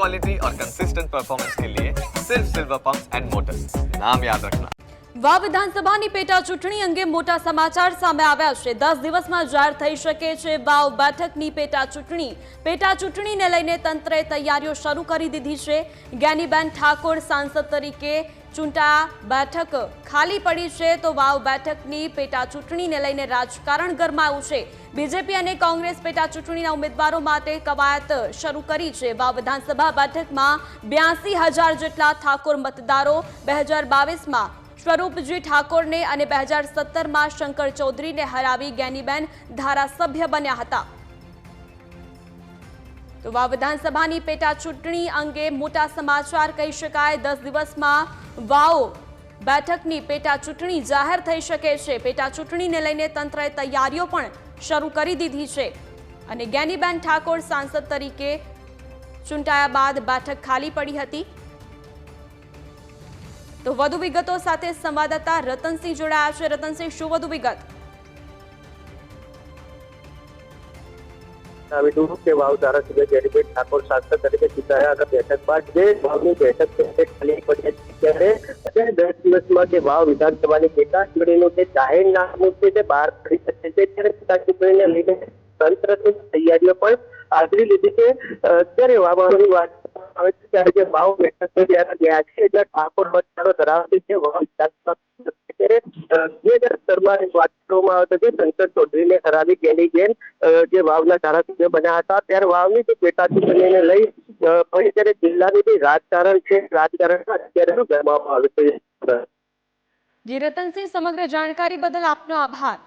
Quality और consistent performance के लिए सिर्फ सिल्वर पंप्स एंड मोटर्स, नाम याद रखना। વાવ વિધાનસભાની પેટા ચૂંટણી અંગે મોટા સમાચાર સામે આવ્યા છે। 10 દિવસમાં જાહેર થઈ શકે છે વાવ બેઠકની પેટા ચૂંટણીને લઈને તંત્રે તૈયારીઓ શરૂ કરી દીધી છે। જ્ઞાનીબેન ઠાકોર સાંસદ તરીકે ચૂંટાયા, બેઠક ખાલી પડી છે તો વાવ બેઠકની પેટા ચૂંટણીને લઈને રાજકારણ ગરમાયું છે। બીજેપી અને કોંગ્રેસ પેટા ચૂંટણીના ઉમેદવારો માટે કવાયત શરૂ કરી છે। વાવ વિધાનસભા બેઠકમાં 82,000 જેટલા ઠાકોર મતદારો 2022માં સ્વરૂપજી ઠાકોરને અને 2017માં શંકર ચૌધરીને હરાવી જ્ઞાનીબેન ધારાસભ્ય બન્યા હતા। તો વાવ વિધાનસભાની પેટા ચૂંટણી અંગે મોટા સમાચાર કહી શકાય। 10 દિવસમાં વાવ બેઠકની પેટા ચૂંટણી જાહેર થઈ શકે છે। પેટા ચૂંટણીને લઈને તંત્રએ તૈયારીઓ પણ શરૂ કરી દીધી છે અને જ્ઞાનીબેન ઠાકોર સાંસદ તરીકે ચૂંટાયા બાદ બેઠક ખાલી પડી હતી। તો વધુ વિગતો સાથે સંવાદદાતા રતનસિંહ જોડાયા છે। રતનસિંહ, શું વધુ વિગત? વાવ ધારાસભ્ય જ્ઞાનીબેન ઠાકોર સાંસદ તરીકે ચૂંટાયા હતા। બેઠક બાદ જે વાવની બેઠક ખાલી પડી ત્યારે 10 દિવસમાં જે વાવ વિધાનસભાની પેટા ચૂંટણીનું જે જાહેરનામું છે તે બહાર પડી શકે છે। ત્યારે પેટા ચૂંટણીને લઈને તંત્રની તૈયારીઓ પણ આદરી લીધી છે। ત્યારે વાવની વાત આવે છે ત્યારે જે વાવ બેઠક ગયા છે જ્યાં ઠાકોર મતદારો ધરાવતી છે વાવ વિધાનસભા ત્યારે 2017માં વાત કરવામાં આવે છે શંકર ચૌધરીને હરાવી જ્ઞાનીબેન જે વાવના ધારાસભ્ય બન્યા હતા। ત્યારે વાવની જે પેટા ચૂંટણીને લઈ ફરી ત્યારે જિલ્લાની જે રાજકારણ છે રાજકારણમાં અત્યારે ગરમાવામાં આવે છે। જી રતનસિંહ, સમગ્ર જાણકારી બદલ આપનો આભાર।